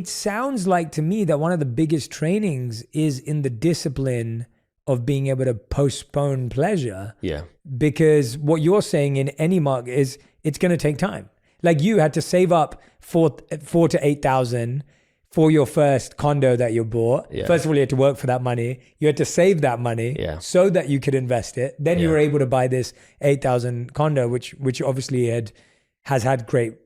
It sounds like to me that one of the biggest trainings is in the discipline of being able to postpone pleasure. Yeah. Because what you're saying in any market is it's going to take time. Like you had to save up four to 8,000 for your first condo that you bought. Yeah. First of all, you had to work for that money. You had to save that money so that you could invest it. Then you were able to buy this 8,000 condo, which obviously has had great,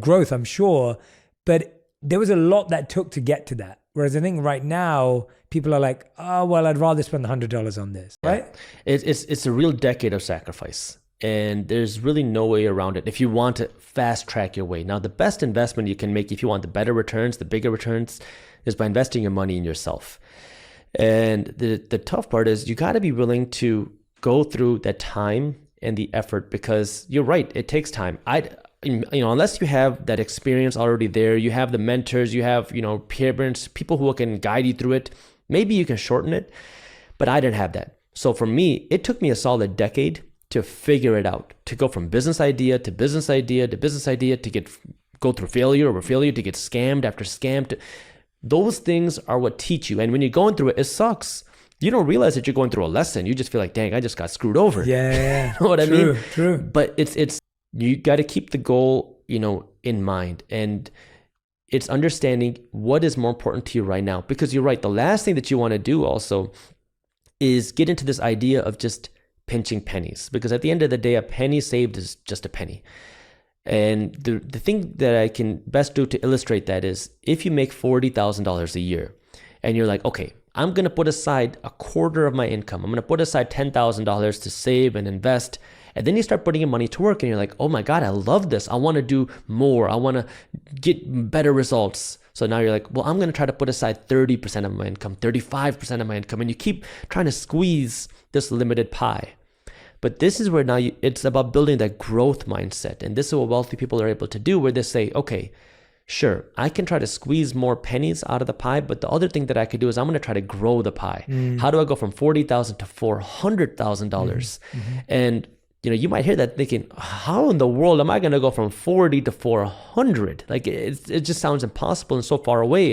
growth, I'm sure. But there was a lot that took to get to that. Whereas I think right now people are like, oh, well, I'd rather spend $100 on this, right? It's a real decade of sacrifice. And there's really no way around it if you want to fast track your way. Now, the best investment you can make if you want the better returns, the bigger returns, is by investing your money in yourself. And the tough part is you got to be willing to go through that time and the effort, because you're right, it takes time. Unless you have that experience already there, you have the mentors, you have, parents, people who can guide you through it, maybe you can shorten it, but I didn't have that. So for me, it took me a solid decade to figure it out, to go from business idea to business idea to business idea, to go through failure over failure, to get scammed after scam. Those things are what teach you. And when you're going through it, it sucks. You don't realize that you're going through a lesson. You just feel like, dang, I just got screwed over. Yeah. You know what I mean? True. But it's you got to keep the goal, in mind. And it's understanding what is more important to you right now. Because you're right. The last thing that you want to do also is get into this idea of just pinching pennies. Because at the end of the day, a penny saved is just a penny. And the thing that I can best do to illustrate that is if you make $40,000 a year and you're like, okay, I'm going to put aside a quarter of my income. I'm going to put aside $10,000 to save and invest. And then you start putting your money to work and you're like, oh my God, I love this. I want to do more. I want to get better results. So now you're like, well, I'm going to try to put aside 30% of my income, 35% of my income. And you keep trying to squeeze this limited pie. But this is where now it's about building that growth mindset. And this is what wealthy people are able to do, where they say, okay, sure, I can try to squeeze more pennies out of the pie, but the other thing that I could do is I'm going to try to grow the pie. How do I go from $40,000 to $400,000? And you might hear that thinking, how in the world am I going to go from 40 to 400? Like it just sounds impossible and so far away. And